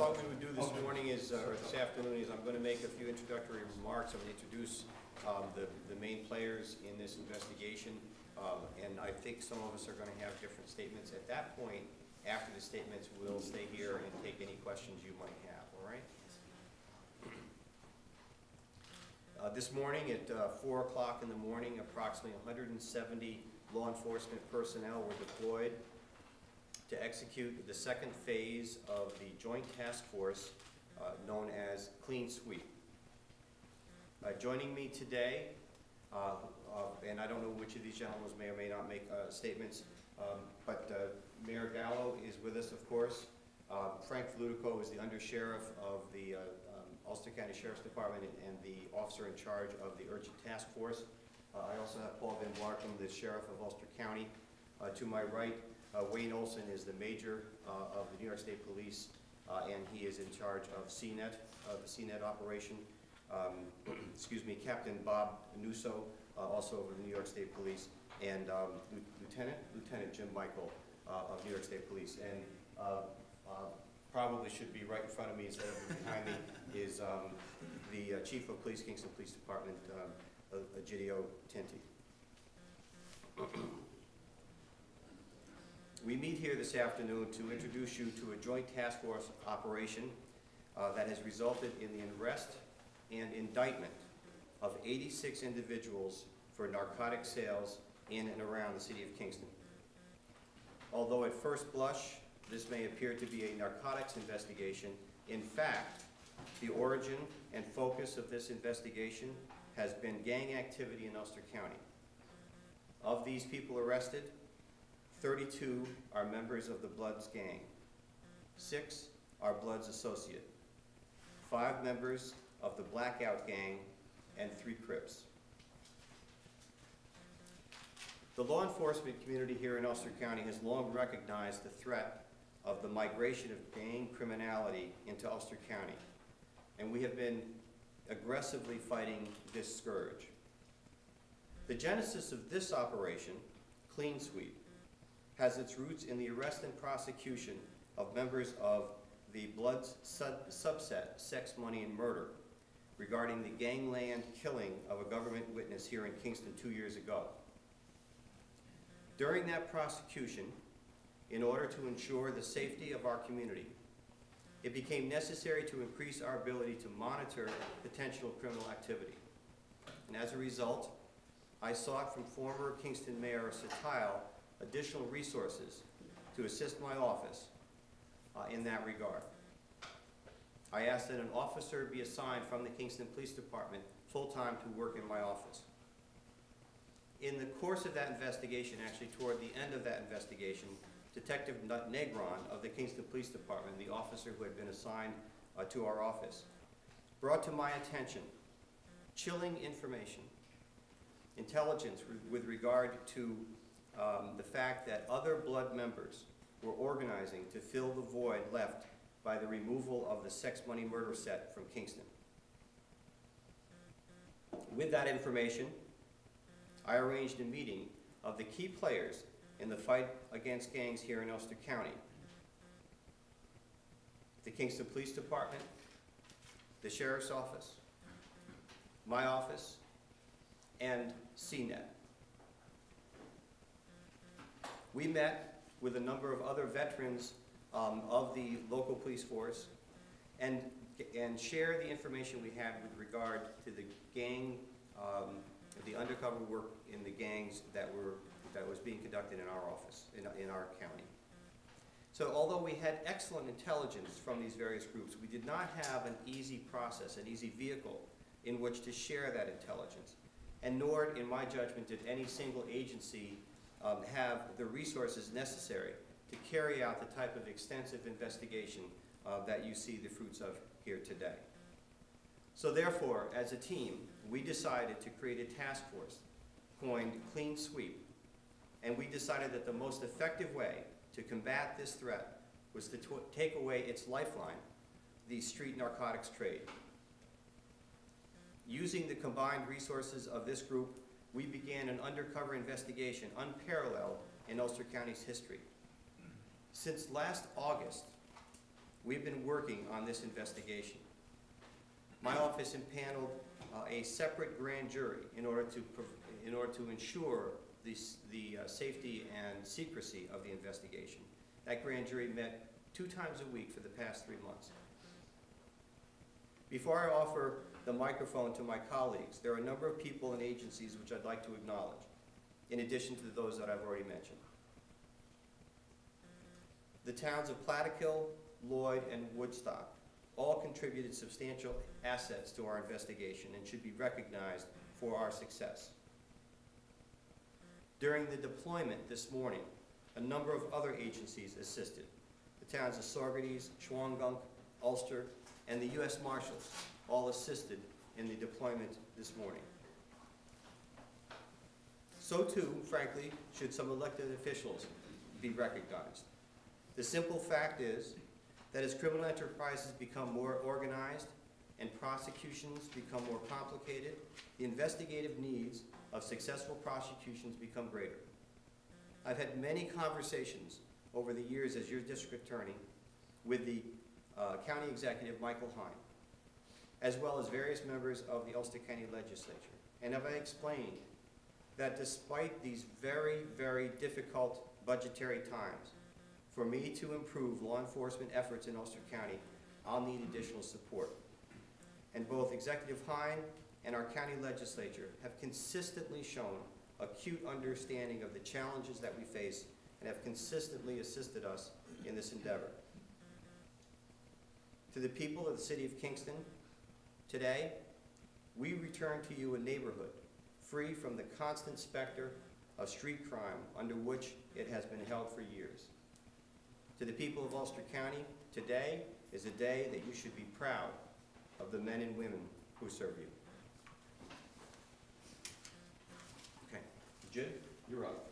thought we would do this morning is, or this afternoon is, I'm going to make a few introductory remarks. I'm going to introduce the main players in this investigation, and I think some of us are going to have different statements. At that point, after the statements, we'll stay here and take any questions you might have, all right? This morning at 4 o'clock in the morning, approximately 170 law enforcement personnel were deployed to execute the second phase of the joint task force known as Clean Sweep. Joining me today, and I don't know which of these gentlemen may or may not make statements, but Mayor Gallo is with us, of course. Frank Flutico is the Under-Sheriff of the Ulster County Sheriff's Department and the officer in charge of the Urgent Task Force. I also have Paul Van Blarkum, the Sheriff of Ulster County. To my right, Wayne Olson is the Major of the New York State Police, and he is in charge of CNET, the CNET operation. Excuse me, Captain Bob Nusso, also of the New York State Police, and Lieutenant Jim Michael of New York State Police. And probably should be right in front of me instead of behind me is the Chief of Police, Kingston Police Department, Egidio Tinti. We meet here this afternoon to introduce you to a joint task force operation that has resulted in the arrest and indictment of 86 individuals for narcotic sales in and around the city of Kingston. Although at first blush, this may appear to be a narcotics investigation, in fact, the origin and focus of this investigation has been gang activity in Ulster County. Of these people arrested, 32 are members of the Bloods gang, 6 are Bloods associate, 5 members of the Blackout gang, and 3 Crips. The law enforcement community here in Ulster County has long recognized the threat of the migration of gang criminality into Ulster County, and we have been aggressively fighting this scourge. The genesis of this operation, Clean Sweep, has its roots in the arrest and prosecution of members of the Bloods subset, Sex, Money, and Murder, regarding the gangland killing of a government witness here in Kingston 2 years ago. During that prosecution, in order to ensure the safety of our community, it became necessary to increase our ability to monitor potential criminal activity. And as a result, I sought from former Kingston Mayor Satile additional resources to assist my office in that regard. I asked that an officer be assigned from the Kingston Police Department full-time to work in my office. In the course of that investigation, actually toward the end of that investigation, Detective Negron of the Kingston Police Department, the officer who had been assigned to our office, brought to my attention chilling information, intelligence with regard to the fact that other Blood members were organizing to fill the void left by the removal of the Sex, Money, Murder set from Kingston. With that information, I arranged a meeting of the key players in the fight against gangs here in Ulster County: the Kingston Police Department, the Sheriff's Office, my office, and CNET. We met with a number of other veterans of the local police force and share the information we had with regard to the gang, the undercover work in the gangs that was being conducted in our office, in our county. So although we had excellent intelligence from these various groups, we did not have an easy process, an easy vehicle in which to share that intelligence. And nor, in my judgment, did any single agency have the resources necessary to carry out the type of extensive investigation that you see the fruits of here today. So therefore, as a team, we decided to create a task force coined Clean Sweep, and we decided that the most effective way to combat this threat was to take away its lifeline, the street narcotics trade. Using the combined resources of this group, we began an undercover investigation unparalleled in Ulster County's history. Since last August, we've been working on this investigation. My office impaneled a separate grand jury in order to ensure the safety and secrecy of the investigation. That grand jury met 2 times a week for the past 3 months. Before I offer the microphone to my colleagues, there are a number of people and agencies which I'd like to acknowledge, in addition to those that I've already mentioned. The towns of Plattekill, Lloyd, and Woodstock all contributed substantial assets to our investigation and should be recognized for our success. During the deployment this morning, a number of other agencies assisted. The towns of Saugerties, Schwangunk, Ulster, and the U.S. Marshals all assisted in the deployment this morning. So too, frankly, should some elected officials be recognized. The simple fact is that as criminal enterprises become more organized and prosecutions become more complicated, the investigative needs of successful prosecutions become greater. I've had many conversations over the years as your district attorney with the County Executive, Michael Hine, as well as various members of the Ulster County Legislature. And have I explained that despite these very, very difficult budgetary times, for me to improve law enforcement efforts in Ulster County, I'll need additional support. And both Executive Hine and our county legislature have consistently shown acute understanding of the challenges that we face and have consistently assisted us in this endeavor. To the people of the city of Kingston, today, we return to you a neighborhood free from the constant specter of street crime under which it has been held for years. To the people of Ulster County, today is a day that you should be proud of the men and women who serve you. Okay, Jude, you're up.